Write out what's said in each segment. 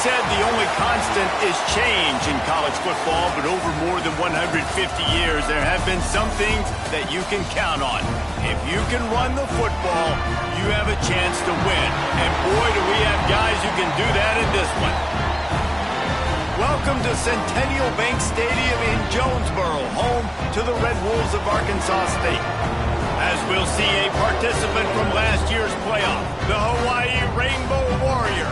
said the only constant is change in college football, but over more than 150 years, there have been some things that you can count on. If you can run the football, you have a chance to win. And boy, do we have guys who can do that in this one. Welcome to Centennial Bank Stadium in Jonesboro, home to the Red Wolves of Arkansas State. As we'll see a participant from last year's playoff, the Hawaii Rainbow Warrior,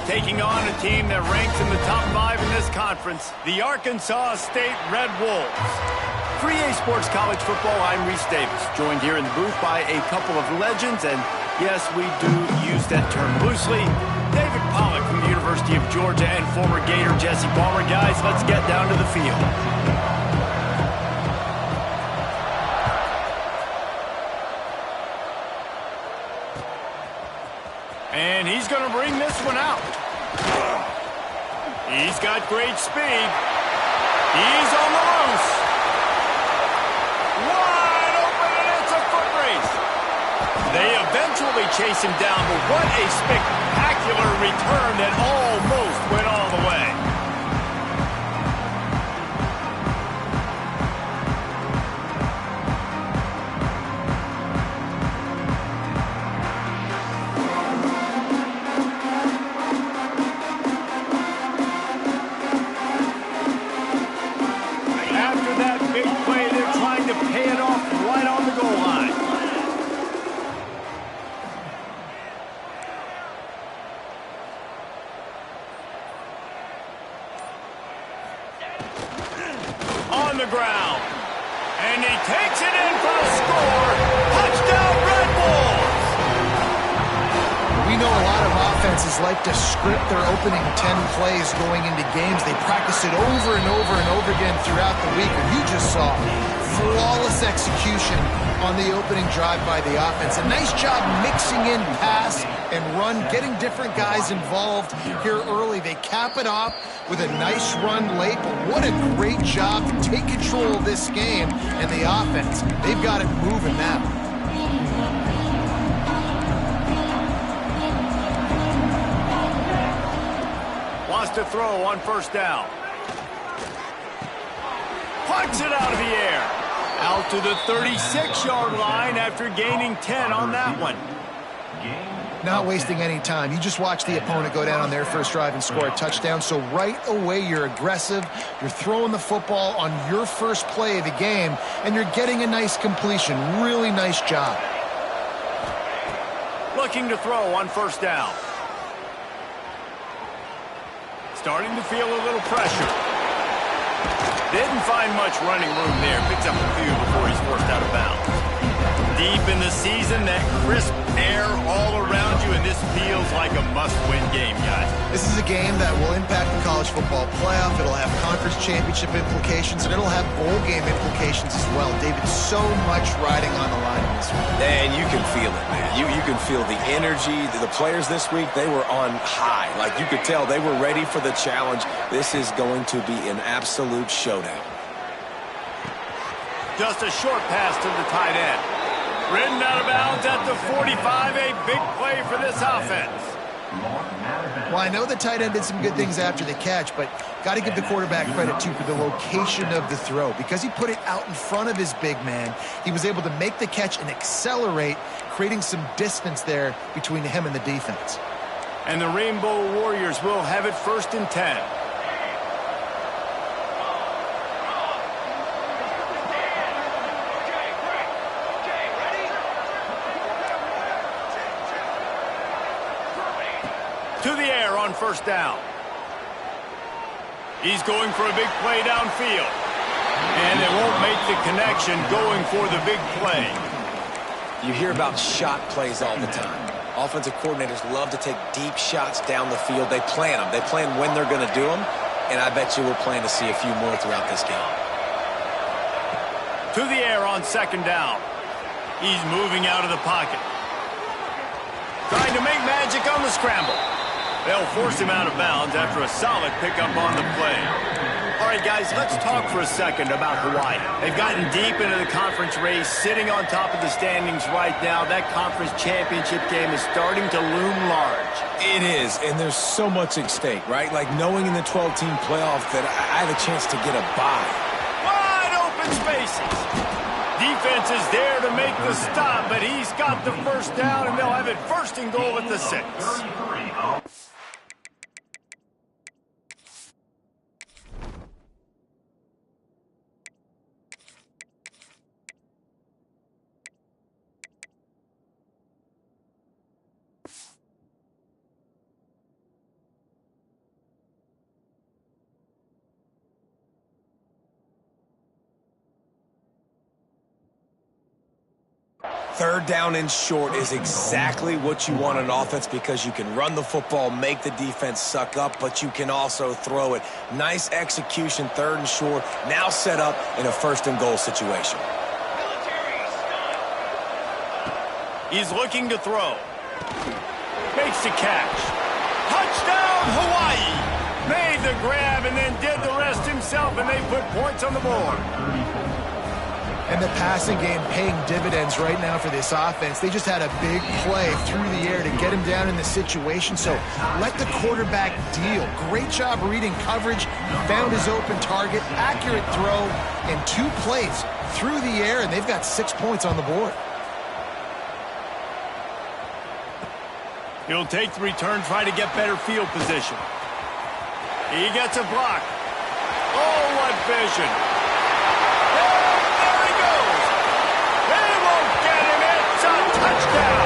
taking on a team that ranks in the top 5 in this conference, the Arkansas State Red Wolves. For EA Sports College Football, I'm Reese Davis, joined here in the booth by a couple of legends, and yes, we do use that term loosely. David Pollack from the University of Georgia and former Gator Jesse Palmer. Guys, let's get down to the field. And he's going to bring this one out. He's got great speed. He's on the loose. Wide open, and it's a foot race. They eventually chase him down, but what a spectacular return that almost went all the way. After that big play, they're trying to pay it off right on the goal line. On the ground. And he takes it in for the score. Touchdown, Red Wolves! We know a lot of offenses like to script their opening 10 plays going into games. They practice it over and over and over again throughout the week. And you just saw flawless execution on the opening drive by the offense. A nice job mixing in pass and run, getting different guys involved here early. They cap it off with a nice run late, but what a great job to take control of this game and the offense. They've got it moving now. Wants to throw on first down. Punts it out of the air. Out to the 36-yard line after gaining 10 on that one. Not wasting any time. You just watch the opponent go down on their first drive and score a touchdown. So right away, you're aggressive. You're throwing the football on your first play of the game, and you're getting a nice completion. Really nice job. Looking to throw on first down. Starting to feel a little pressure. Didn't find much running room there. Picks up a few before he's forced out of bounds. Deep in the season, that crisp air all around you, and this feels like a must-win game, guys. This is a game that will impact the college football playoff. It'll have conference championship implications, and it'll have bowl game implications as well. David, so much riding on the line in this one. And you can feel it, man. You can feel the energy. The players this week, they were on high. Like, you could tell they were ready for the challenge. This is going to be an absolute showdown. Just a short pass to the tight end. Ridden out of bounds at the 45, a big play for this offense. Well, I know the tight end did some good things after the catch, but got to give the quarterback credit, too, for the location of the throw. Because he put it out in front of his big man, he was able to make the catch and accelerate, creating some distance there between him and the defense. And the Rainbow Warriors will have it 1st and 10. To the air on first down. He's going for a big play downfield. And they won't make the connection going for the big play. You hear about shot plays all the time. Offensive coordinators love to take deep shots down the field. They plan them. They plan when they're going to do them. And I bet you we'll plan to see a few more throughout this game. To the air on second down. He's moving out of the pocket. Trying to make magic on the scramble. They'll force him out of bounds after a solid pickup on the play. All right, guys, let's talk for a second about Hawaii. They've gotten deep into the conference race, sitting on top of the standings right now. That conference championship game is starting to loom large. It is, and there's so much at stake, right? Like knowing in the 12-team playoff that I have a chance to get a bye. Wide open spaces. Defense is there to make the stop, but he's got the first down, and they'll have it first and goal at the 6. Third down and short is exactly what you want on offense because you can run the football, make the defense suck up, but you can also throw it. Nice execution, third and short, now set up in a first and goal situation. He's looking to throw. Makes the catch. Touchdown, Hawaii! Made the grab and then did the rest himself, and they put points on the board. And the passing game paying dividends right now for this offense. They just had a big play through the air to get him down in the situation. So let the quarterback deal. Great job reading coverage. Found his open target. Accurate throw. And 2 plays through the air, and they've got 6 points on the board. He'll take the return, try to get better field position. He gets a block. Oh, what vision. Touchdown!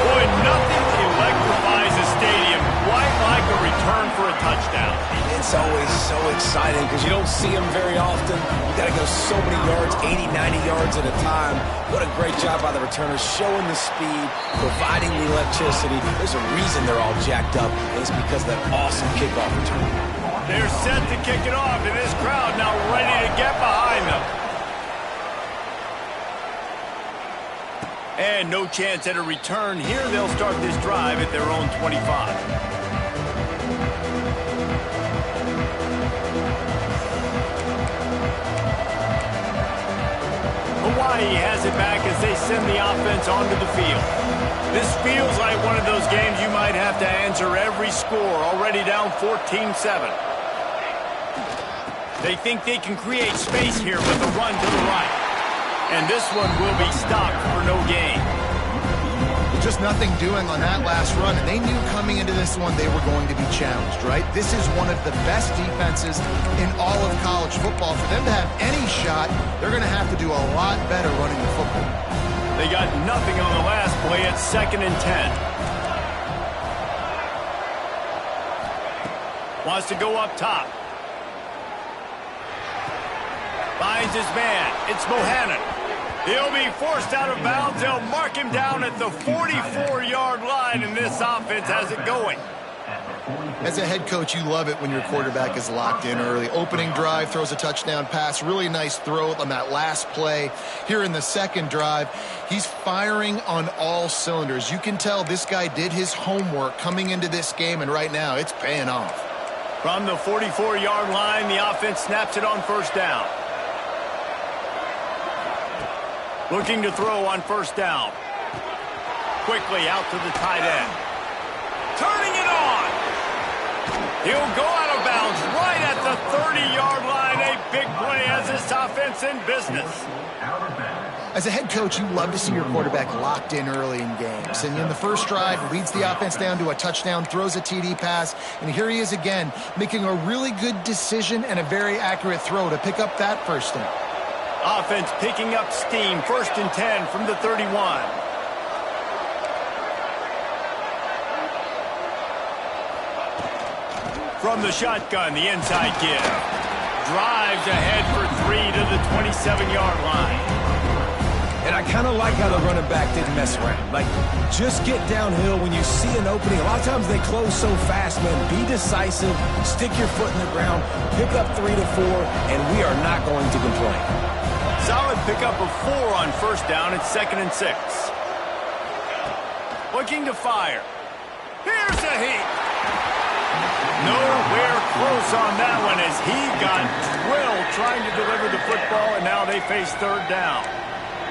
Boy, nothing electrifies a stadium quite like a return for a touchdown. It's always so exciting because you don't see them very often. You got to go so many yards, 80, 90 yards at a time. What a great job by the returners, showing the speed, providing the electricity. There's a reason they're all jacked up, and it's because of that awesome kickoff return. They're set to kick it off, and this crowd now ready to get behind them. And no chance at a return here. They'll start this drive at their own 25. Hawaii has it back as they send the offense onto the field. This feels like one of those games you might have to answer every score. Already down 14-7. They think they can create space here with a run to the right. And this one will be stopped for no gain. Just nothing doing on that last run, and they knew coming into this one they were going to be challenged, right? This is one of the best defenses in all of college football. For them to have any shot, they're going to have to do a lot better running the football. They got nothing on the last play at 2nd and 10. Wants to go up top. Finds his man. It's Bohannon. He'll be forced out of bounds. They'll mark him down at the 44-yard line, and this offense has it going. As a head coach, you love it when your quarterback is locked in early. Opening drive, throws a touchdown pass. Really nice throw on that last play. Here in the second drive, he's firing on all cylinders. You can tell this guy did his homework coming into this game, and right now it's paying off. From the 44-yard line, the offense snaps it on first down. Looking to throw on first down. Quickly out to the tight end. Turning it on. He'll go out of bounds right at the 30-yard line. A big play as this offense in business. As a head coach, you love to see your quarterback locked in early in games. And in the first drive, leads the offense down to a touchdown, throws a TD pass, and here he is again, making a really good decision and a very accurate throw to pick up that first down. Offense picking up steam, 1st and 10 from the 31. From the shotgun, the inside give. Drives ahead for 3 to the 27-yard line. And I kind of like how the running back didn't mess around. Like, just get downhill when you see an opening. A lot of times they close so fast, man. Be decisive, stick your foot in the ground, pick up 3 to 4, and we are not going to complain. Solid pickup of 4 on first down at 2nd and 6. Looking to fire. Here's a heat. Nowhere close on that one as he got drilled trying to deliver the football, and now they face third down.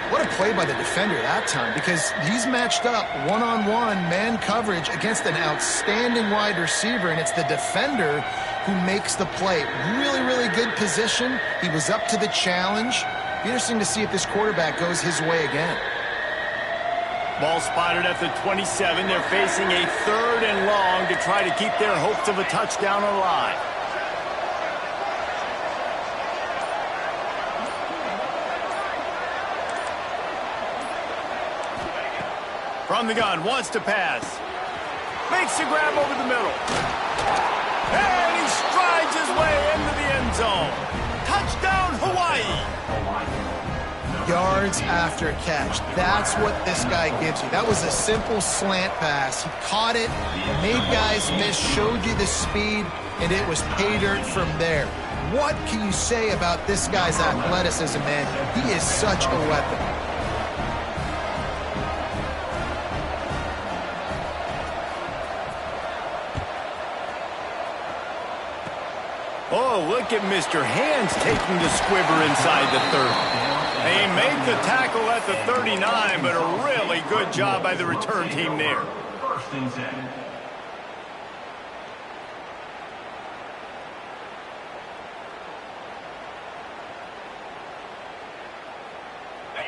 What a play by the defender that time, because he's matched up one-on-one man coverage against an outstanding wide receiver, and it's the defender who makes the play. Really, really good position. He was up to the challenge. Be interesting to see if this quarterback goes his way again. Ball spotted at the 27. They're facing a third and long to try to keep their hopes of a touchdown alive. From the gun, wants to pass. Makes the grab over the middle. And he strides his way into the end zone. Touchdown, Hawaii! Yards after catch. That's what this guy gives you. That was a simple slant pass. He caught it, made guys miss, showed you the speed, and it was pay dirt from there. What can you say about this guy's athleticism, man? He is such a weapon. Oh, look at Mr. Hands taking the squibber inside the 30. They make the tackle at the 39, but a really good job by the return team there.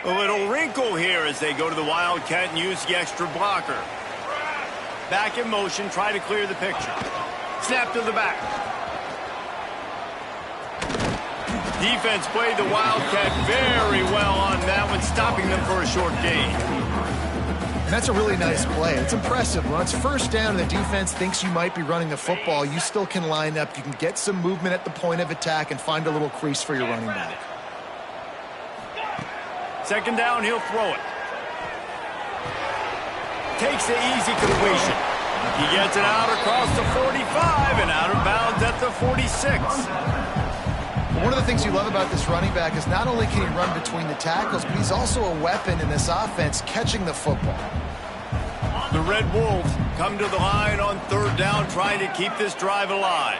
A little wrinkle here as they go to the Wildcat and use the extra blocker. Back in motion, try to clear the picture. Snap to the back. Defense played the Wildcat very well on that one, stopping them for a short gain. And that's a really nice play. It's impressive. When it's first down and the defense thinks you might be running the football, you still can line up. You can get some movement at the point of attack and find a little crease for your running back. Second down, he'll throw it. Takes the easy completion. He gets it out across the 45 and out of bounds at the 46. One of the things you love about this running back is not only can he run between the tackles, but he's also a weapon in this offense catching the football. The Red Wolves come to the line on third down, trying to keep this drive alive.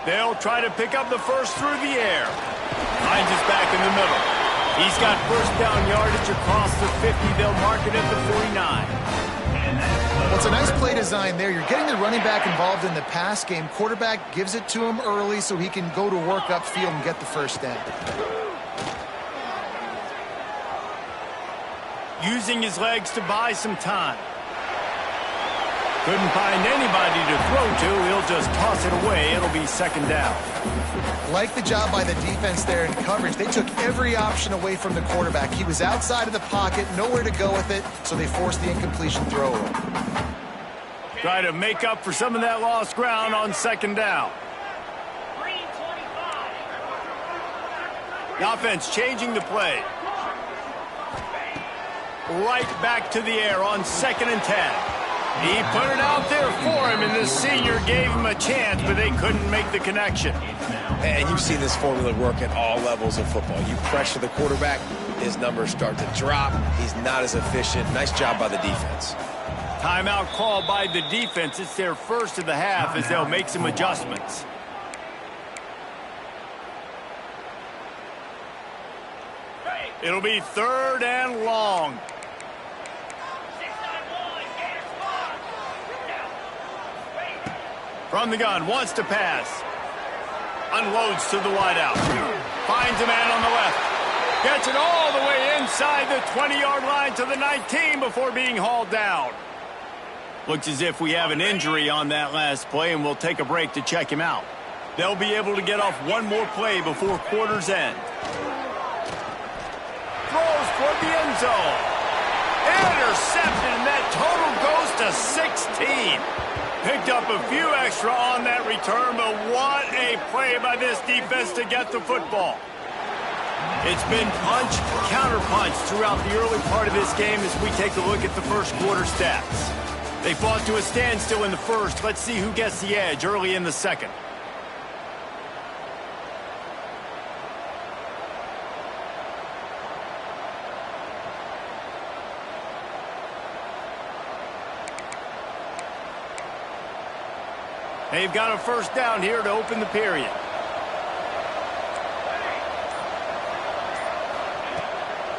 They'll try to pick up the first through the air. Finds his back in the middle. He's got first down yardage across the 50. They'll mark it at the 49. Well, it's a nice play design there. You're getting the running back involved in the pass game. Quarterback gives it to him early so he can go to work upfield and get the first down. Using his legs to buy some time. Couldn't find anybody to throw to. He'll just toss it away. It'll be second down. Like the job by the defense there in coverage. They took every option away from the quarterback. He was outside of the pocket, nowhere to go with it, so they forced the incompletion throw away. Try to make up for some of that lost ground on second down. The offense changing the play. Right back to the air on 2nd and 10. He put it out there for him, and the senior gave him a chance, but they couldn't make the connection. And you've seen this formula work at all levels of football. You pressure the quarterback, his numbers start to drop. He's not as efficient. Nice job by the defense. Timeout called by the defense. It's their first of the half as they'll make some adjustments. It'll be third and long. From the gun, wants to pass. Unloads to the wideout. Finds a man on the left. Gets it all the way inside the 20-yard line to the 19 before being hauled down. Looks as if we have an injury on that last play, and we'll take a break to check him out. They'll be able to get off one more play before quarter's end. Throws toward the end zone. Intercepted, and that total goes to 16. Picked up a few extra on that return, but what a play by this defense to get the football. It's been punch, counter-punch throughout the early part of this game as we take a look at the first quarter stats. They fought to a standstill in the first. Let's see who gets the edge early in the second. They've got a first down here to open the period.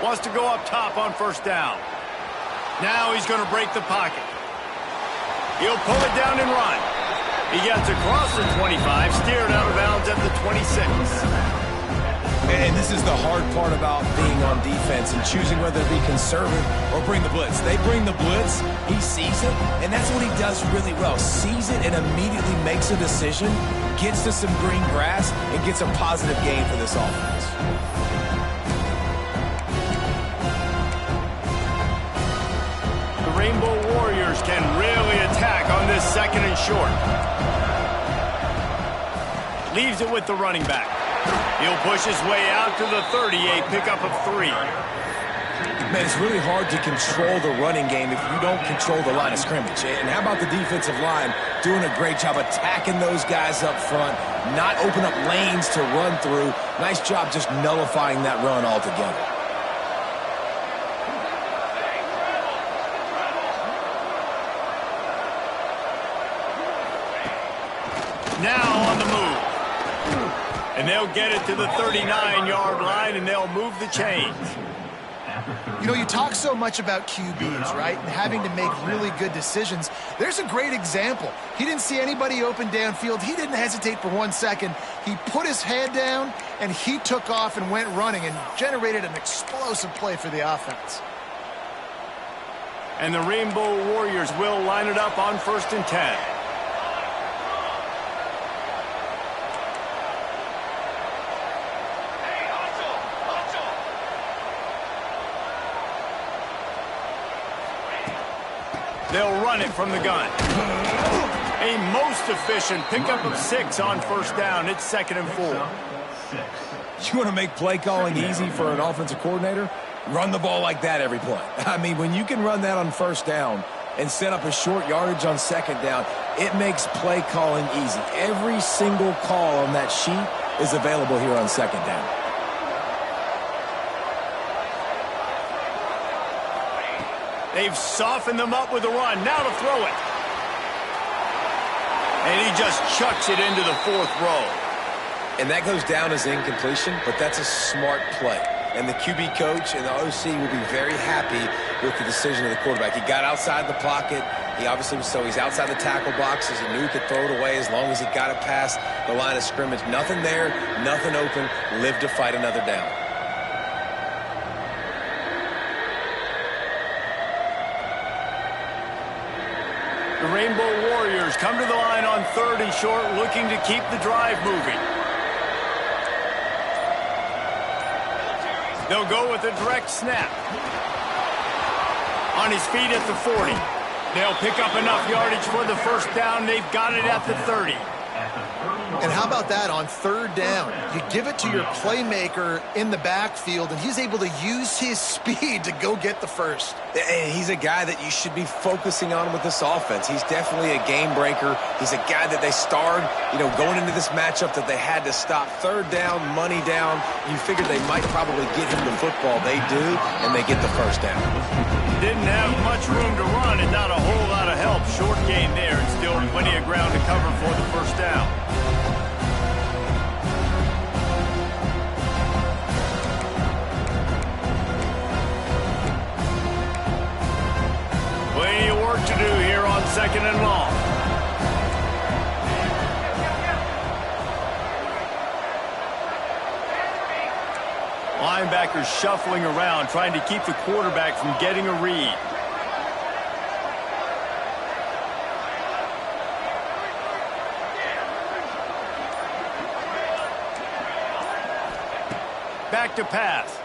Wants to go up top on first down. Now he's going to break the pocket. He'll pull it down and run. He gets across the 25, steered out of bounds at the 26. And this is the hard part about being on defense and choosing whether to be conservative or bring the blitz. They bring the blitz, he sees it, and that's what he does really well. Sees it and immediately makes a decision, gets to some green grass, and gets a positive gain for this offense. The Rainbow Warriors can really attack on this second and short. Leaves it with the running back. He'll push his way out to the 38, pickup of 3. Man, it's really hard to control the running game if you don't control the line of scrimmage. And how about the defensive line doing a great job attacking those guys up front, not open up lanes to run through. Nice job just nullifying that run altogether. Now on the move. And they'll get it to the 39-yard line, and they'll move the chains. You know, you talk so much about QBs, right, and having to make really good decisions. There's a great example. He didn't see anybody open downfield. He didn't hesitate for 1 second. He put his head down, and he took off and went running and generated an explosive play for the offense. And the Rainbow Warriors will line it up on 1st and 10. They'll run it from the gun. A most efficient pickup of 6 on first down. It's 2nd and 4. You want to make play calling easy for an offensive coordinator? Run the ball like that every play. I mean, when you can run that on first down and set up a short yardage on 2nd down, it makes play calling easy. Every single call on that sheet is available here on 2nd down. They've softened them up with a run. Now to throw it. And he just chucks it into the 4th row. And that goes down as incompletion, but that's a smart play. And the QB coach and the OC will be very happy with the decision of the quarterback. He got outside the pocket. He obviously was, so he's outside the tackle boxes. He knew he could throw it away as long as he got it past the line of scrimmage. Nothing there, nothing open. Live to fight another down. The Rainbow Warriors come to the line on 3rd and short, looking to keep the drive moving. They'll go with a direct snap. On his feet at the 40. They'll pick up enough yardage for the first down. They've got it at the 30. And how about that on 3rd down? You give it to your playmaker in the backfield, and he's able to use his speed to go get the first. He's a guy that you should be focusing on with this offense. He's definitely a game breaker. He's a guy that they starred, going into this matchup that they had to stop. 3rd down, money down. You figured they might probably get him the football. They do, and they get the first down. Didn't have much room to run and not a whole lot of help. Short gain there, and still plenty of ground to cover for the first down. Plenty of work to do here on 2nd and long. Linebackers shuffling around, trying to keep the quarterback from getting a read. Back to pass.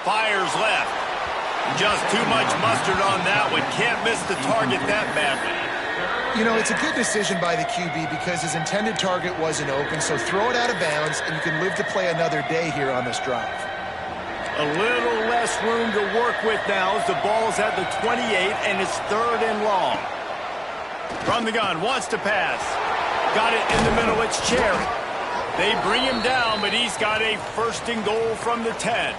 Fires left. Just too much mustard on that one. Can't miss the target that badly. It's a good decision by the QB because his intended target wasn't open, so throw it out of bounds, and you can live to play another day here on this drive. A little less room to work with now as the ball's at the 28, and it's 3rd and long. From the gun, wants to pass. Got it in the middle, it's Cherry. They bring him down, but he's got a 1st and goal from the 10.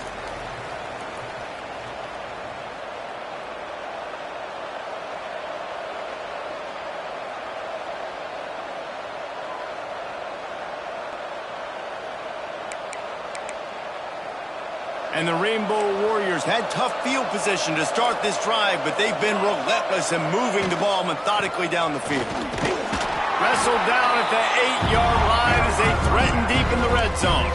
And the Rainbow Warriors had tough field position to start this drive, but they've been relentless in moving the ball methodically down the field. Wrestled down at the 8-yard line as they threaten deep in the red zone.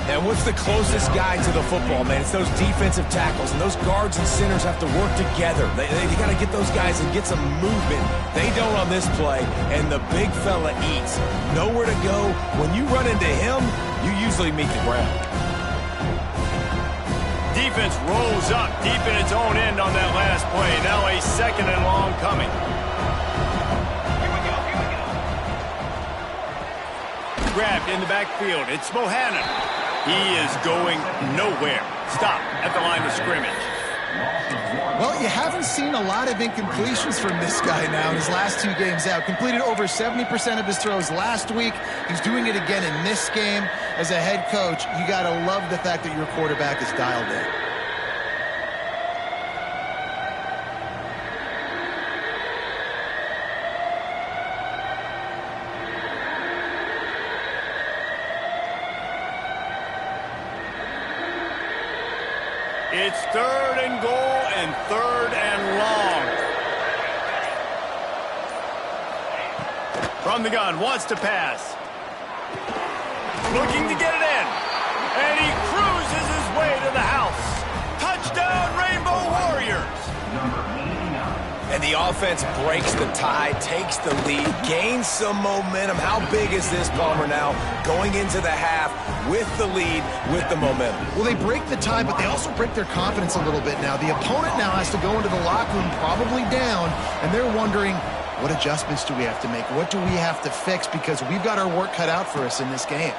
And what's the closest guy to the football, man? It's those defensive tackles, and those guards and centers have to work together. They got to get those guys and get some movement. They don't on this play, and the big fella eats. Nowhere to go. When you run into him, you usually meet the ground. Defense rolls up deep in its own end on that last play. Now a 2nd and long coming. Grabbed in the backfield. It's Bohannon. He is going nowhere. Stop at the line of scrimmage. Well, you haven't seen a lot of incompletions from this guy now in his last 2 games out. Completed over 70% of his throws last week. He's doing it again in this game. As a head coach, you got to love the fact that your quarterback is dialed in. It's 3rd and goal and 3rd and long. From the gun, wants to pass. Looking to get it in. And he cruises his way to the house. Touchdown, Rainbow Warriors. And the offense breaks the tie, takes the lead, gains some momentum. How big is this, Palmer, now? Going into the half with the lead, with the momentum. Well, they break the tie, but they also break their confidence a little bit now. The opponent now has to go into the locker room probably down, and they're wondering, what adjustments do we have to make? What do we have to fix? Because we've got our work cut out for us in this game.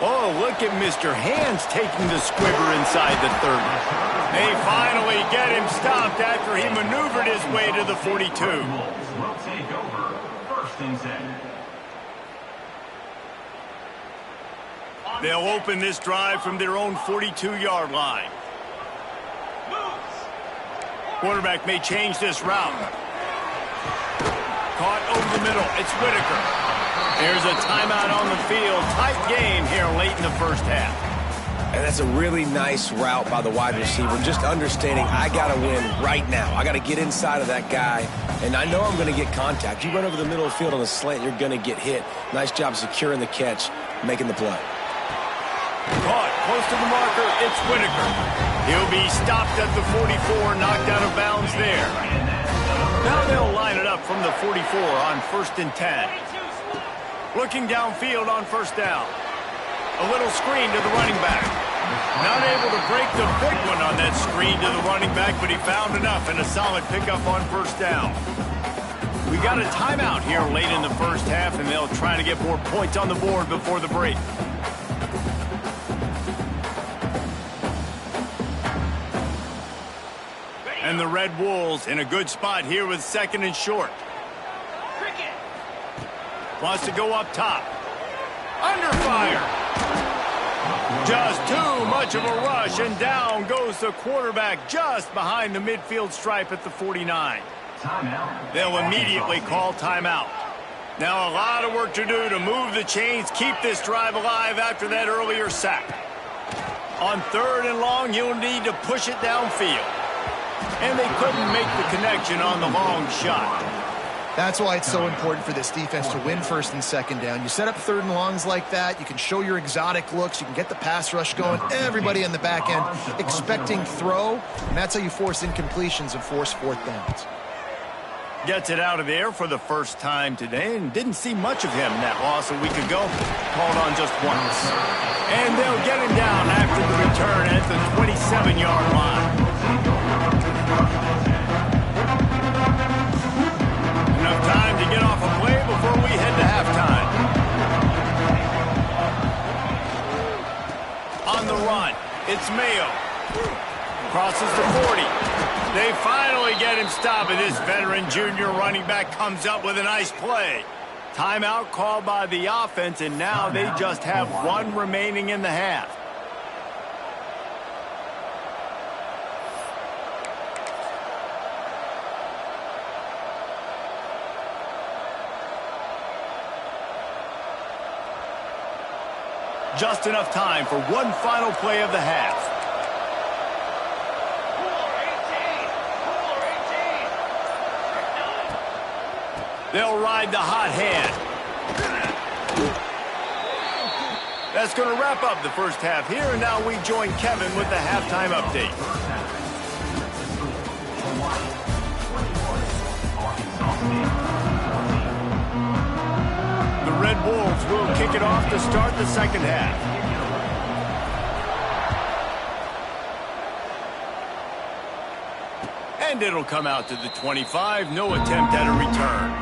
Oh, look at Mr. Hands taking the squibber inside the 30. They finally get him stopped after he maneuvered his way to the 42. Will take over 1st and 10. They'll open this drive from their own 42-yard line. Quarterback may change this route. Caught over the middle. It's Whitaker. There's a timeout on the field. Tight game here late in the first half. And that's a really nice route by the wide receiver. Just understanding I got to win right now. I got to get inside of that guy, and I know I'm going to get contact. You run over the middle of the field on a slant, you're going to get hit. Nice job securing the catch, making the play. Caught close to the marker. It's Whitaker. He'll be stopped at the 44, knocked out of bounds there. Now they'll line it up from the 44 on 1st and 10. Looking downfield on 1st down. A little screen to the running back. Not able to break the big one on that screen to the running back, but he found enough and a solid pickup on 1st down. We got a timeout here late in the first half, and they'll try to get more points on the board before the break. And the Red Wolves in a good spot here with 2nd and short. Wants to go up top. Under fire. Just too much of a rush, and down goes the quarterback just behind the midfield stripe at the 49. Timeout. They'll immediately call timeout. Now a lot of work to do to move the chains, keep this drive alive after that earlier sack. On 3rd and long, you'll need to push it downfield. And they couldn't make the connection on the long shot. That's why it's so important for this defense to win 1st and 2nd down. You set up 3rd and longs like that, you can show your exotic looks, you can get the pass rush going, everybody on the back end expecting throw, and that's how you force incompletions and force 4th downs. Gets it out of there for the first time today, and didn't see much of him in that loss a week ago. Called on just once. And they'll get him down after the return at the 27-yard line. Enough time to get off a play before we head to halftime. On the run, it's Mayo. Crosses the 40. They finally get him stopped, and this veteran junior running back comes up with a nice play. Timeout called by the offense, and now they just have 1 remaining in the half. Just enough time for one final play of the half. They'll ride the hot hand. That's going to wrap up the first half here, and now we join Kevin with the halftime update. The Red Wolves will kick it off to start the second half. And it'll come out to the 25. No attempt at a return.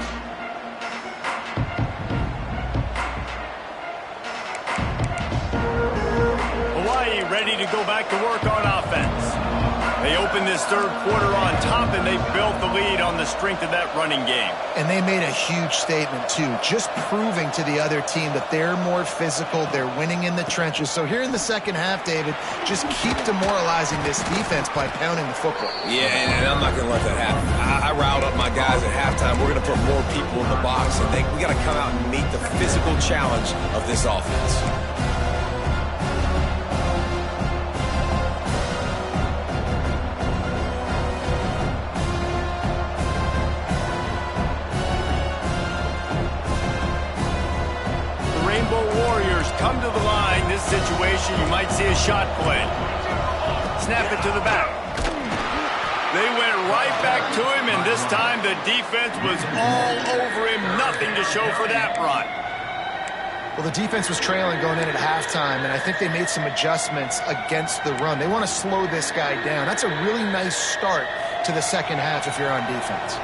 Ready to go back to work on offense. They opened this third quarter on top, and they built the lead on the strength of that running game. And they made a huge statement, too, just proving to the other team that they're more physical, they're winning in the trenches. So here in the second half, David, just keep demoralizing this defense by pounding the football. Yeah, and I'm not going to let that happen. I riled up my guys at halftime. We're going to put more people in the box, and we got to come out and meet the physical challenge of this offense. Come to the line. This situation, you might see a shot play. Snap it to the back. They went right back to him, and this time the defense was all over him. Nothing to show for that run. Well, the defense was trailing going in at halftime, and I think they made some adjustments against the run. They want to slow this guy down. That's a really nice start to the second half if you're on defense.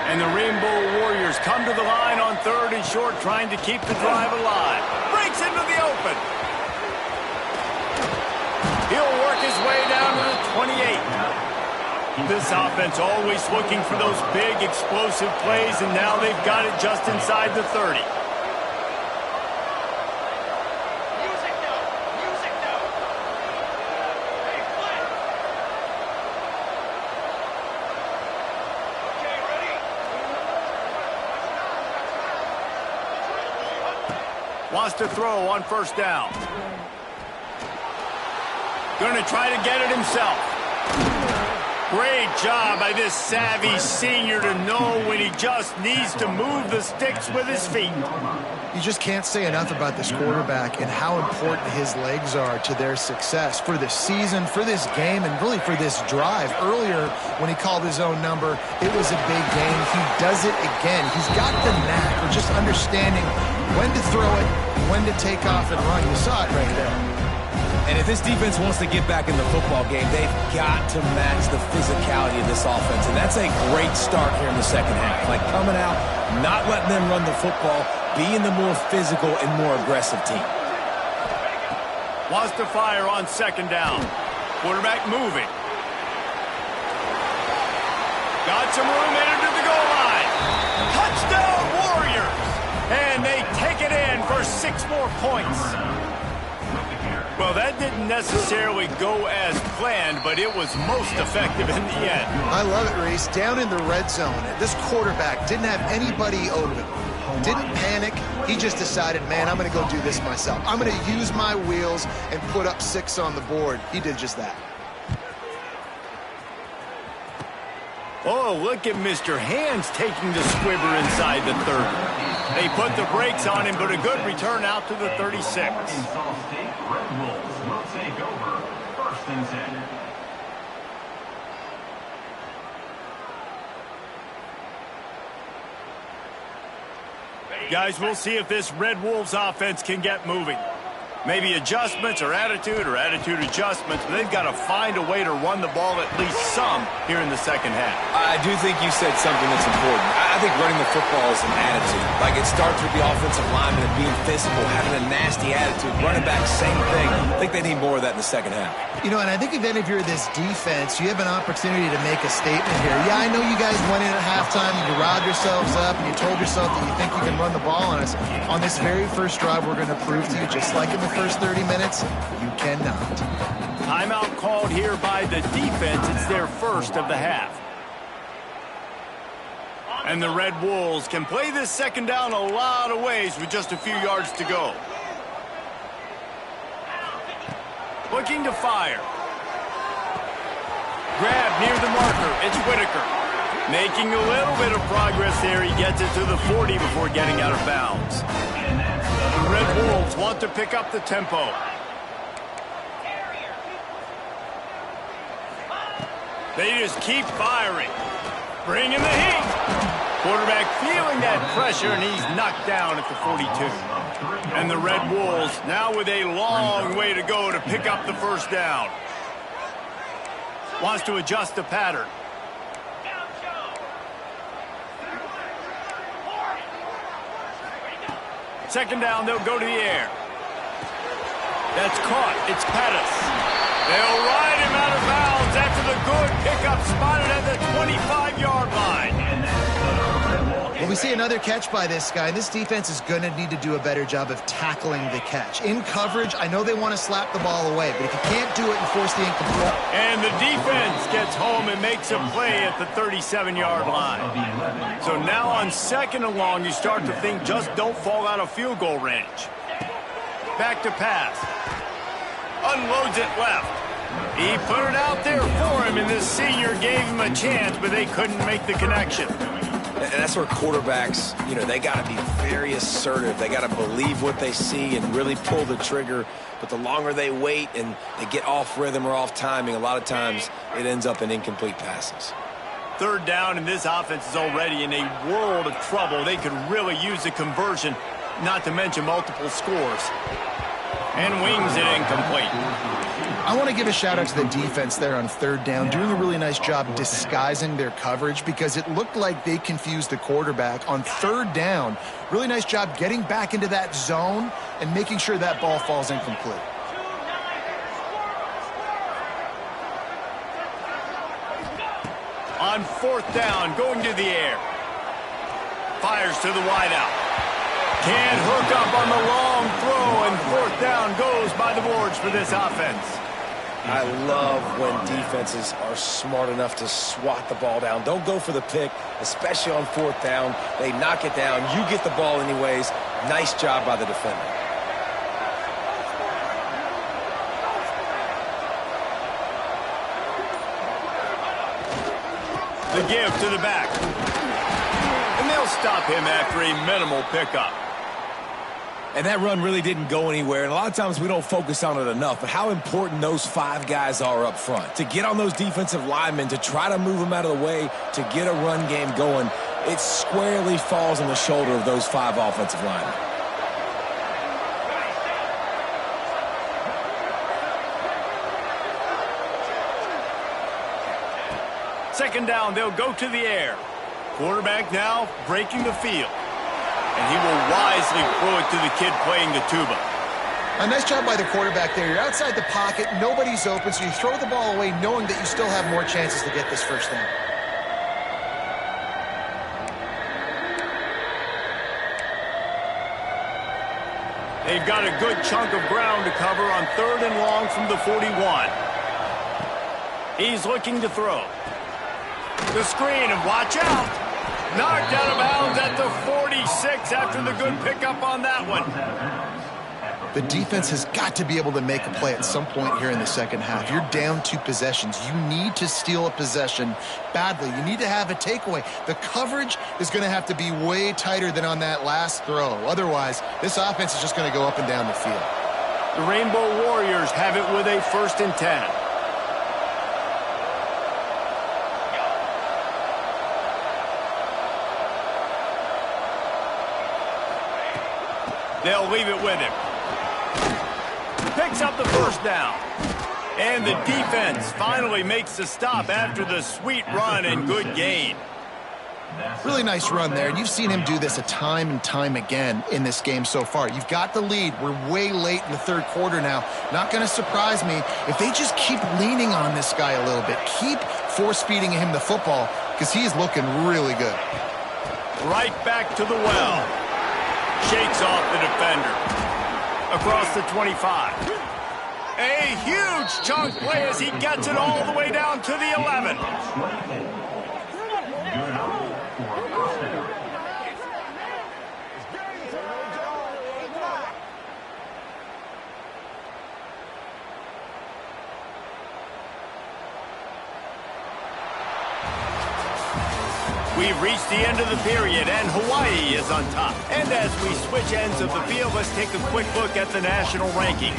And the Rainbow Warriors come to the line on third and short, trying to keep the drive alive. Breaks into the open. He'll work his way down to the 28. This offense always looking for those big, explosive plays, and now they've got it just inside the 30. Wants to throw on first down. Going to try to get it himself. Great job by this savvy senior to know when he just needs to move the sticks with his feet. You just can't say enough about this quarterback and how important his legs are to their success for this season, for this game, and really for this drive. Earlier, when he called his own number, it was a big game. He does it again. He's got the knack of just understanding when to throw it, when to take off and run. You saw it right there. And if this defense wants to get back in the football game, they've got to match the physicality of this offense. And that's a great start here in the second half. Like coming out, not letting them run the football, being the more physical and more aggressive team. Wants to fire on second down. Quarterback moving. Got some room entered to the goal line. Touchdown Warriors! And they take it in for 6 more points. Well, that didn't necessarily go as planned, but it was most effective in the end. I love it, Reese. Down in the red zone, this quarterback didn't have anybody open. Didn't panic. He just decided, man, I'm going to go do this myself. I'm going to use my wheels and put up 6 on the board. He did just that. Oh, look at Mr. Hands taking the squibber inside the 30. They put the brakes on him, but a good return out to the 36. Red Wolves will take over. First and 10. Guys, we'll see if this Red Wolves offense can get moving. Maybe adjustments or attitude adjustments, but they've got to find a way to run the ball at least some here in the second half. I do think you said something that's important. I think running the football is an attitude. Like it starts with the offensive lineman and being physical, having a nasty attitude. Running back, same thing. I think they need more of that in the second half. You know, and I think even if you're this defense, you have an opportunity to make a statement here. Yeah, I know you guys went in at halftime, you riled yourselves up, and you told yourself that you think you can run the ball on us. On this very first drive, we're going to prove to you, just like in the first 30 minutes, you cannot. Timeout called here by the defense. It's their first of the half. And the Red Wolves can play this second down a lot of ways with just a few yards to go. Looking to fire. Grab near the marker. It's Whitaker. Making a little bit of progress there. He gets it to the 40 before getting out of bounds. The Red Wolves want to pick up the tempo. They just keep firing. Bringing the heat. Quarterback feeling that pressure, and he's knocked down at the 42. And the Red Wolves now with a long way to go to pick up the first down. Wants to adjust the pattern. Second down, they'll go to the air. That's caught. It's Pettis. They'll ride him out of bounds after the good pickup spotted at the 25-yard line. Well, we see another catch by this guy. This defense is going to need to do a better job of tackling the catch. In coverage, I know they want to slap the ball away, but if you can't do it and force the incomplete. And the defense gets home and makes a play at the 37-yard line. So now on second and long, you start to think just don't fall out of field goal range. Back to pass. Unloads it left. He put it out there for him, and this senior gave him a chance, but they couldn't make the connection. And that's where quarterbacks, they got to be very assertive. They got to believe what they see and really pull the trigger. But the longer they wait and they get off rhythm or off timing, a lot of times it ends up in incomplete passes. Third down, and this offense is already in a world of trouble. They could really use a conversion, not to mention multiple scores. And wings it incomplete. I want to give a shout out to the defense there on third down, doing a really nice job disguising their coverage because it looked like they confused the quarterback on third down. Really nice job getting back into that zone and making sure that ball falls incomplete. On fourth down, going to the air. Fires to the wideout. Can't hook up on the long throw, and fourth down goes by the boards for this offense. I love when defenses are smart enough to swat the ball down. Don't go for the pick, especially on fourth down. They knock it down. You get the ball anyways. Nice job by the defender. The give to the back. And they'll stop him after a minimal pickup. And that run really didn't go anywhere. And a lot of times we don't focus on it enough, but how important those five guys are up front. To get on those defensive linemen, to try to move them out of the way, to get a run game going, it squarely falls on the shoulder of those five offensive linemen. Second down, they'll go to the air. Quarterback now breaking the field. And he will wisely throw it to the kid playing the tuba. A nice job by the quarterback there. You're outside the pocket, nobody's open, so you throw the ball away knowing that you still have more chances to get this first down. They've got a good chunk of ground to cover on third and long from the 41. He's looking to throw. The screen, and watch out. Knocked out of bounds at the 46 after the good pickup on that one. The defense has got to be able to make a play at some point here in the second half. You're down 2 possessions. You need to steal a possession badly. You need to have a takeaway. The coverage is going to have to be way tighter than on that last throw. Otherwise, this offense is just going to go up and down the field. The Rainbow Warriors have it with a 1st and 10. They'll leave it with him. Picks up the first down. And the defense finally makes the stop after the sweet run and good gain. Really nice run there. You've seen him do this a time and time again in this game so far. You've got the lead. We're way late in the third quarter now. Not going to surprise me if they just keep leaning on this guy a little bit. Keep force-feeding him the football because he's looking really good. Right back to the well. Shakes off the defender. Across the 25. A huge chunk play as he gets it all the way down to the 11. We've reached the end of the period, and Hawaii is on top. And as we switch ends of the field, let's take a quick look at the national rankings.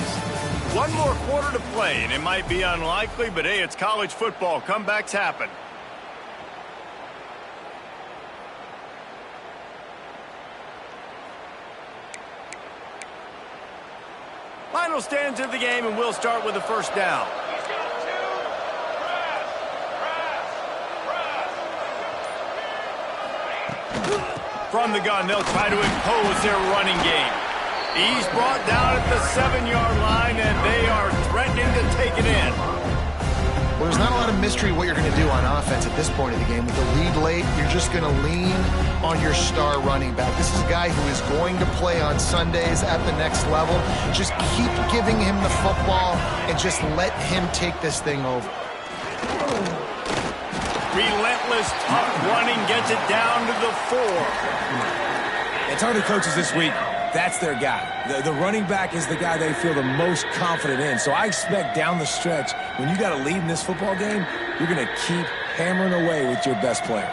One more quarter to play, and it might be unlikely, but hey, it's college football. Comebacks happen. Final stands of the game, and we'll start with the first down. From the gun, they'll try to impose their running game. He's brought down at the 7-yard line, and they are threatening to take it in. Well, there's not a lot of mystery what you're going to do on offense at this point of the game. With the lead late, you're just going to lean on your star running back. This is a guy who is going to play on Sundays at the next level. Just keep giving him the football and just let him take this thing over. Relentless, tough running gets it down to the 4. And talking to coaches this week, that's their guy. The running back is the guy they feel the most confident in. So I expect down the stretch, when you got a lead in this football game, you're going to keep hammering away with your best player.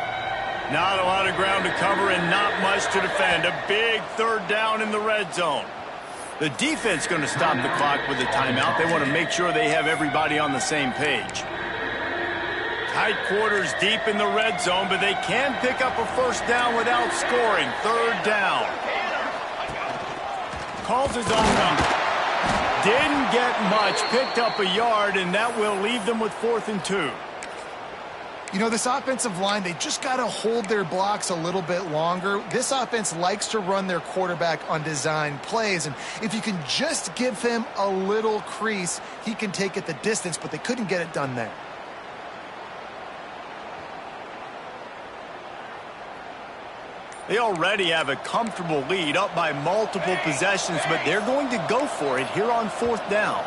Not a lot of ground to cover and not much to defend. A big third down in the red zone. The defense going to stop the clock with a timeout. They want to make sure they have everybody on the same page. Tight quarters deep in the red zone, but they can pick up a first down without scoring. Third down. Calls his own number. Didn't get much, picked up a yard, and that will leave them with 4th and 2. You know, this offensive line, they just got to hold their blocks a little bit longer. This offense likes to run their quarterback on design plays, and if you can just give him a little crease, he can take it the distance, but they couldn't get it done there. They already have a comfortable lead, up by multiple possessions, but they're going to go for it here on 4th down.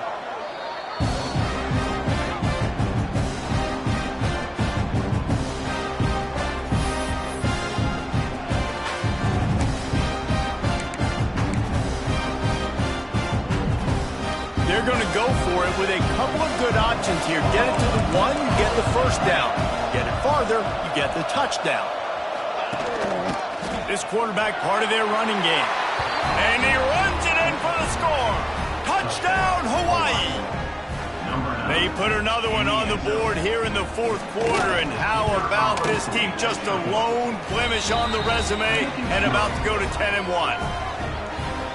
They're going to go for it with a couple of good options here. Get it to the 1, you get the first down. Get it farther, you get the touchdown. This quarterback part of their running game. And he runs it in for the score. Touchdown, Hawaii. They put another one on the board here in the 4th quarter. And how about this team? Just a lone blemish on the resume and about to go to 10-1.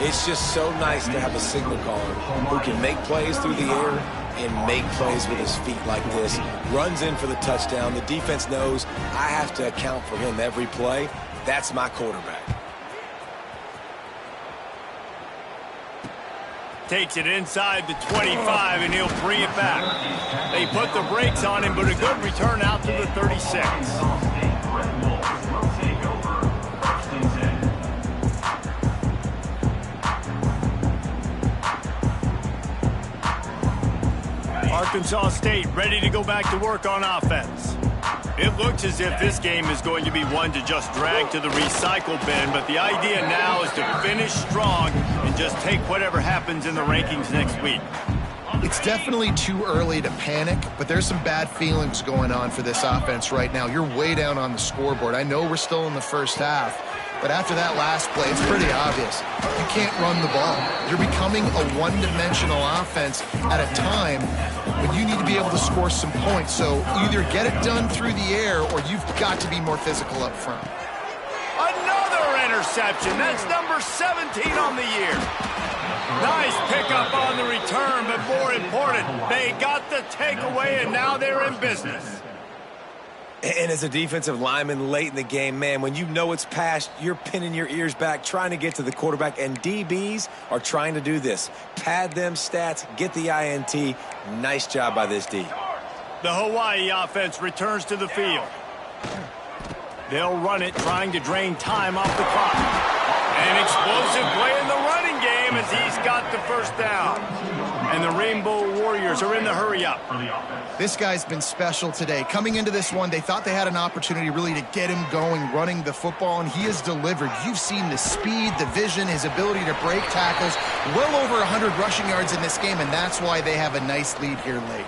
It's just so nice to have a signal caller who can make plays through the air and make plays with his feet like this. Runs in for the touchdown. The defense knows I have to account for him every play. That's my quarterback. Takes it inside the 25, and he'll bring it back. They put the brakes on him, but a good return out to the 36. Arkansas State ready to go back to work on offense. It looks as if this game is going to be one to just drag to the recycle bin, but the idea now is to finish strong and just take whatever happens in the rankings next week. It's definitely too early to panic, but there's some bad feelings going on for this offense right now. You're way down on the scoreboard. I know we're still in the first half, but after that last play, it's pretty obvious. You can't run the ball. You're becoming a one-dimensional offense at a time when you need to be able to score some points. So either get it done through the air or you've got to be more physical up front. Another interception. That's number 17 on the year. Nice pickup on the return, but more important, they got the takeaway, and now they're in business. And as a defensive lineman late in the game, man, when you know it's past, you're pinning your ears back, trying to get to the quarterback, and DBs are trying to do this. Pad them stats, get the INT. Nice job by this D. The Hawaii offense returns to the field. They'll run it, trying to drain time off the clock. An explosive play in the running game as he's got the first down. And the Rainbow Warriors are in the hurry-up. This guy's been special today. Coming into this one, they thought they had an opportunity really to get him going, running the football, and he has delivered. You've seen the speed, the vision, his ability to break tackles. Well over 100 rushing yards in this game, and that's why they have a nice lead here late.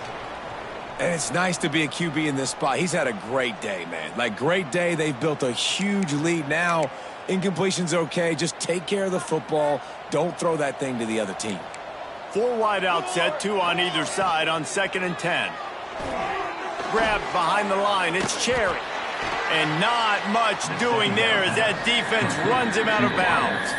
And it's nice to be a QB in this spot. He's had a great day, man. Like, great day. They've built a huge lead now. Incompletion's okay. Just take care of the football. Don't throw that thing to the other team. 4 wide out set, 2 on either side on 2nd and 10. Grabbed behind the line. It's Cherry. And not much doing there as that defense runs him out of bounds.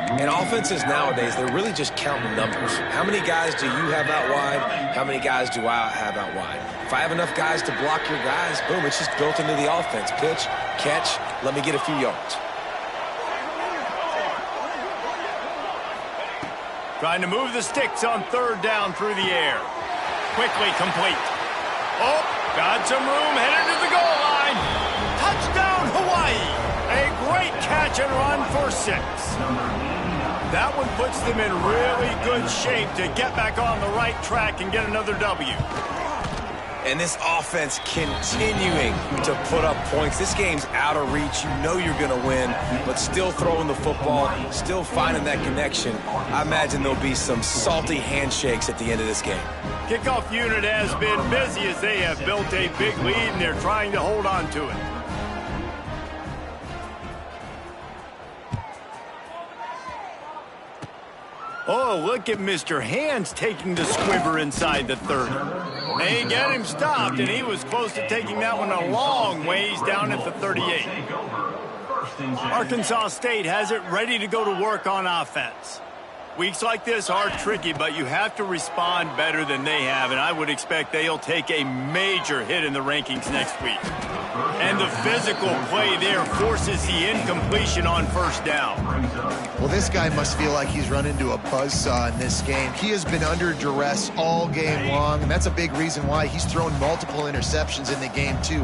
And offenses nowadays, they're really just counting numbers. How many guys do you have out wide? How many guys do I have out wide? If I have enough guys to block your guys, boom, it's just built into the offense. Pitch, catch, let me get a few yards. Trying to move the sticks on 3rd down through the air. Quickly complete. Oh, got some room, headed to the goal line. Touchdown, Hawaii. A great catch and run for 6. That one puts them in really good shape to get back on the right track and get another W. And this offense continuing to put up points. This game's out of reach. You know you're going to win, but still throwing the football, still finding that connection. I imagine there'll be some salty handshakes at the end of this game. Kickoff unit has been busy as they have built a big lead, and they're trying to hold on to it. Oh, look at Mr. Hands taking the squiver inside the 30. They get him stopped, and he was close to taking that one a long ways down at the 38. Arkansas State has it ready to go to work on offense. Weeks like this are tricky, but you have to respond better than they have, and I would expect they'll take a major hit in the rankings next week. And the physical play there forces the incompletion on 1st down. Well, this guy must feel like he's run into a buzzsaw in this game. He has been under duress all game long, and that's a big reason why he's thrown multiple interceptions in the game, too.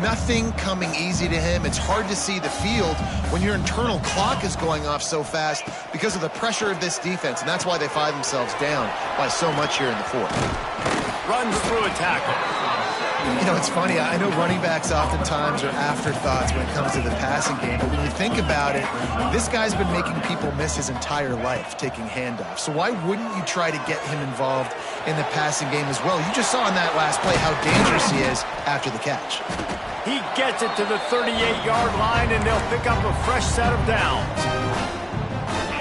Nothing coming easy to him. It's hard to see the field when your internal clock is going off so fast because of the pressure of this defense, and that's why they find themselves down by so much here in the 4th. Runs through a tackle. You know, it's funny. I know running backs oftentimes are afterthoughts when it comes to the passing game, but when you think about it, this guy's been making people miss his entire life taking handoffs. So why wouldn't you try to get him involved in the passing game as well? You just saw in that last play how dangerous he is after the catch. He gets it to the 38-yard line, and they'll pick up a fresh set of downs.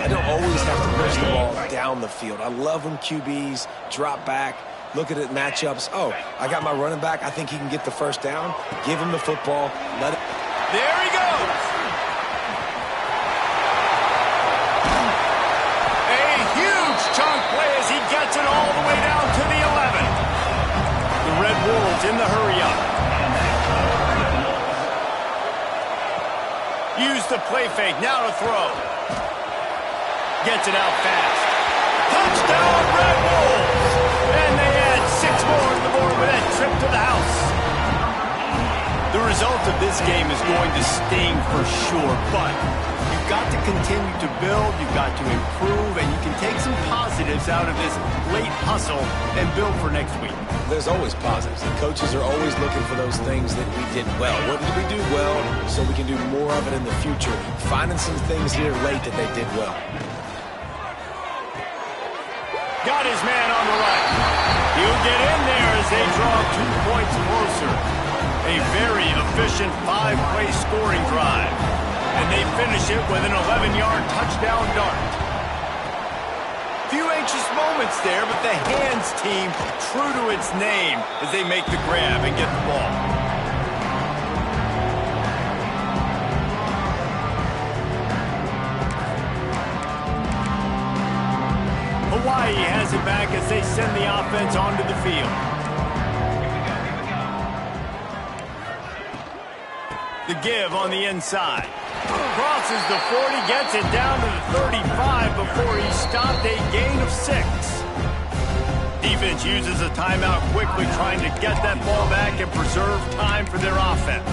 I don't always have to push the ball down the field. I love when QBs drop back, look at it, matchups. Oh, I got my running back. I think he can get the 1st down. Give him the football. Let it. There he goes. A huge chunk play as he gets it all the way down to the 11. The Red Wolves in the hurry-up. Use the play fake. Now to throw. Gets it out fast. Touchdown, Red Wolves! And they add 6 more to the board with that trip to the house. The result of this game is going to sting for sure, but you've got to continue to build, you've got to improve, and you can take some positives out of this late hustle and build for next week. There's always positives. The coaches are always looking for those things that we did well. What did we do well so we can do more of it in the future? Finding some things here late that they did well. Got his man on the right. He'll get in there as they draw 2 points closer. A very efficient 5-play scoring drive. And they finish it with an 11-yard touchdown dart. Few anxious moments there, but the Hands team true to its name as they make the grab and get the ball. Hawaii has it back as they send the offense onto the field. The give on the inside. Crosses the 40, gets it down to the 35 before he stopped, a gain of 6. Defense uses a timeout quickly, trying to get that ball back and preserve time for their offense.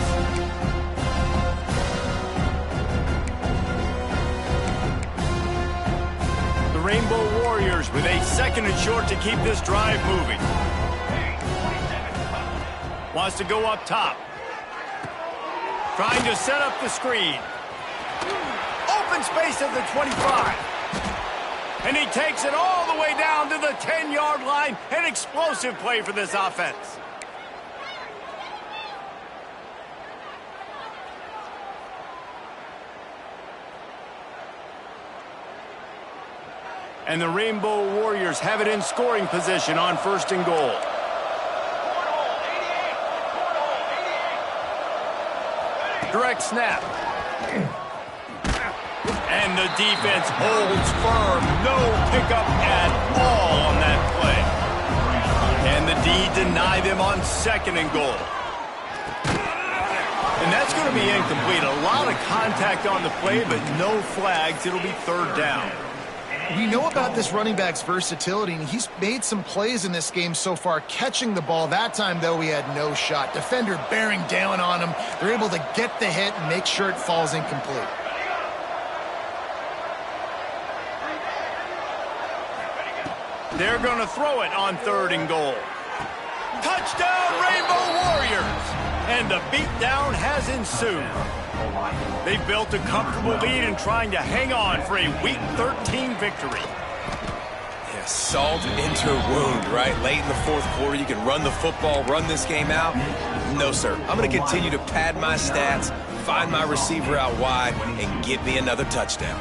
The Rainbow Warriors with a 2nd and short to keep this drive moving. Wants to go up top. Trying to set up the screen. Open space at the 25. And he takes it all the way down to the 10-yard line. An explosive play for this offense. And the Rainbow Warriors have it in scoring position on 1st and goal. Direct snap. And the defense holds firm. No pickup at all on that play. And the D deny them on 2nd and goal. And that's going to be incomplete. A lot of contact on the play, but no flags. It'll be 3rd down. We know about this running back's versatility, and he's made some plays in this game so far, catching the ball. That time, though, he had no shot. Defender bearing down on him. They're able to get the hit and make sure it falls incomplete. They're going to throw it on 3rd and goal. Touchdown, Rainbow Warriors! And the beatdown has ensued. They've built a comfortable lead and trying to hang on for a Week 13 victory. Yeah, salt into wound, right? Late in the 4th quarter, you can run the football, run this game out. No, sir. I'm going to continue to pad my stats, find my receiver out wide, and get me another touchdown.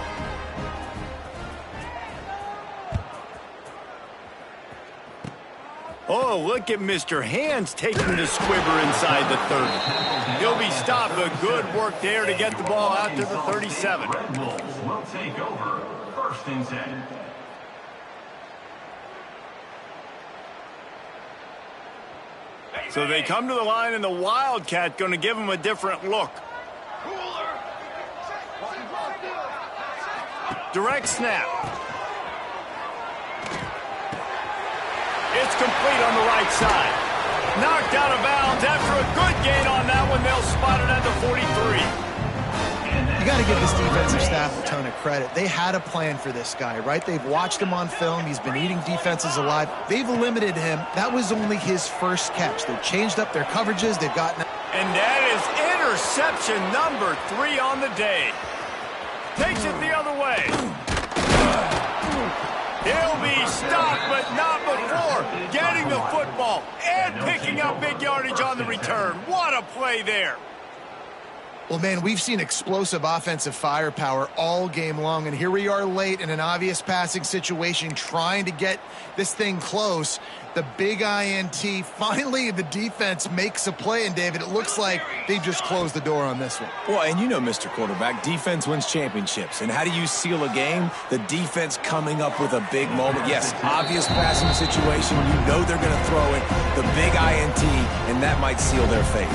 Oh, look at Mr. Hands taking the squibber inside the 30. He'll be stopped, but good work there to get the ball out to the 37. Red Wolves will take over 1st and 10. So they come to the line, and the Wildcat going to give them a different look. Direct snap. It's complete on the right side. Knocked out of bounds after a good gain on that one. They'll spot it at the 43. You got to give this defensive staff a ton of credit. They had a plan for this guy, right? They've watched him on film. He's been eating defenses alive. They've limited him. That was only his first catch. They've changed up their coverages. They've gotten... And that is interception number 3 on the day. Takes it the other way. He'll be stopped, but not before getting the football and picking up big yardage on the return. What a play there. Well, man, we've seen explosive offensive firepower all game long, and here we are late in an obvious passing situation trying to get this thing close. The big INT, finally the defense makes a play, and David, it looks like they've just closed the door on this one. Well, and you know, Mr. Quarterback, defense wins championships. And how do you seal a game? The defense coming up with a big moment. Yes, obvious passing situation. You know they're going to throw it. The big INT, and that might seal their fate.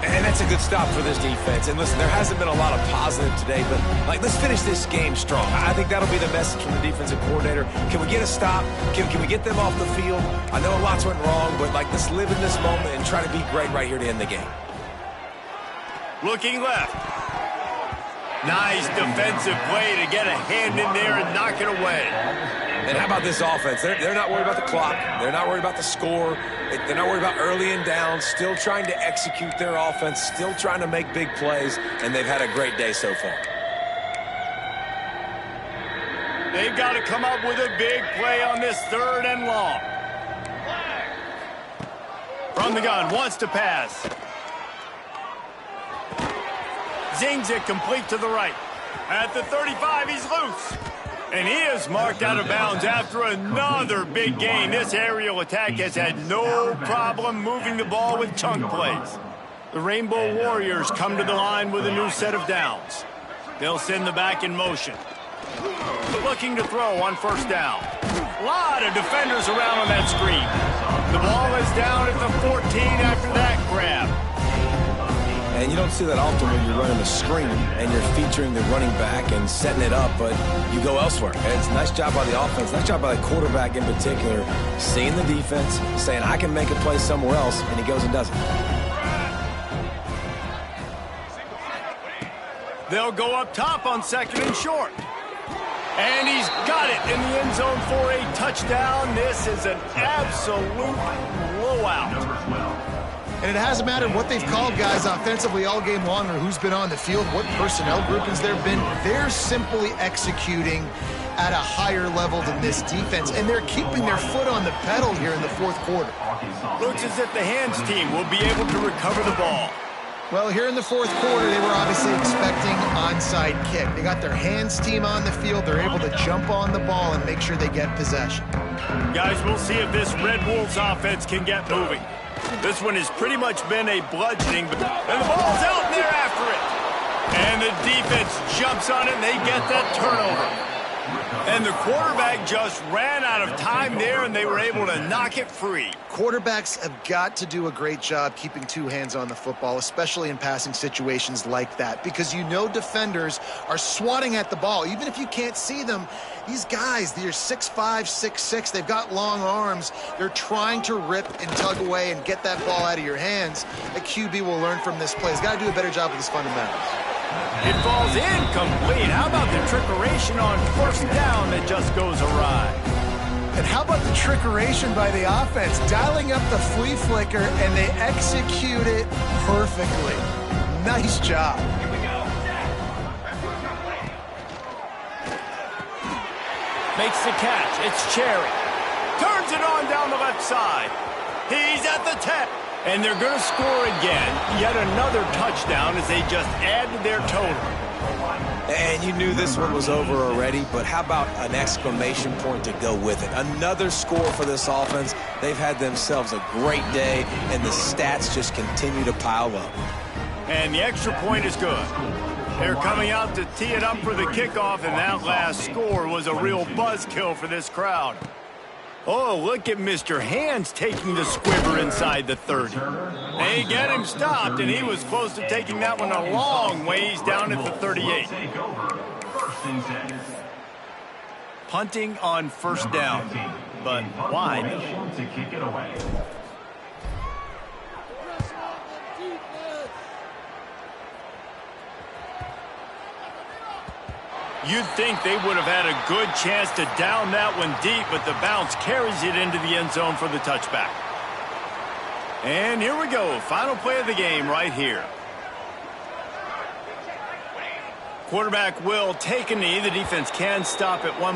And that's a good stop for this defense. And listen, there hasn't been a lot of positive today, but let's finish this game strong. I think that'll be the message from the defensive coordinator. Can we get a stop? Can we get them off the field? I know lots went wrong, but let's live in this moment and try to be great right here to end the game. Looking left. Nice defensive play to get a hand in there and knock it away. And how about this offense? They're not worried about the clock. They're not worried about the score. They're not worried about early and down. Still trying to execute their offense. Still trying to make big plays. And they've had a great day so far. They've got to come up with a big play on this 3rd and long. From the gun, wants to pass. Zings it complete to the right. At the 35, he's loose. And he is marked out of bounds after another big gain. This aerial attack has had no problem moving the ball with chunk plays. The Rainbow Warriors come to the line with a new set of downs. They'll send the back in motion. Looking to throw on 1st down. A lot of defenders around on that screen. The ball is down at the 14 after that grab. And you don't see that often when you're running a screen and you're featuring the running back and setting it up, but you go elsewhere. And it's a nice job by the offense, nice job by the quarterback in particular, seeing the defense, saying, I can make a play somewhere else, and he goes and does it. They'll go up top on 2nd and short. And he's got it in the end zone for a touchdown. This is an absolute blowout. Number 12. And it hasn't mattered what they've called guys offensively all game long or who's been on the field, what personnel groupings there have been. They're simply executing at a higher level than this defense, and they're keeping their foot on the pedal here in the 4th quarter. Looks as if the Hands team will be able to recover the ball. Well, here in the fourth quarter, they were obviously expecting onside kick. They got their hands team on the field. They're able to jump on the ball and make sure they get possession. Guys, we'll see if this Red Wolves offense can get moving. This one has pretty much been a bludgeoning, and the ball's out and they're after it. And the defense jumps on it and they get that turnover. And the quarterback just ran out of time there, and they were able to knock it free. Quarterbacks have got to do a great job keeping two hands on the football, especially in passing situations like that, because you know defenders are swatting at the ball. Even if you can't see them, these guys, they're 6'5", 6'6", they've got long arms. They're trying to rip and tug away and get that ball out of your hands. A QB will learn from this play. He's got to do a better job with his fundamentals. It falls incomplete. How about the trickeration on first down that just goes awry? And how about the trickeration by the offense? Dialing up the flea flicker, and they execute it perfectly. Nice job. Makes the catch. It's Cherry. Turns it on down the left side. He's at the 10. And they're going to score again. Yet another touchdown as they just add to their total. And you knew this one was over already, but how about an exclamation point to go with it? Another score for this offense. They've had themselves a great day, and the stats just continue to pile up. And the extra point is good. They're coming out to tee it up for the kickoff, and that last score was a real buzzkill for this crowd. Oh, look at Mr. Hands taking the squibber inside the 30. They get him stopped, and he was close to taking that one a long ways down at the 38. Punting on first down, but why? You'd think they would have had a good chance to down that one deep, but the bounce carries it into the end zone for the touchback. And here we go. Final play of the game right here. Quarterback will take a knee. The defense can stop it one more.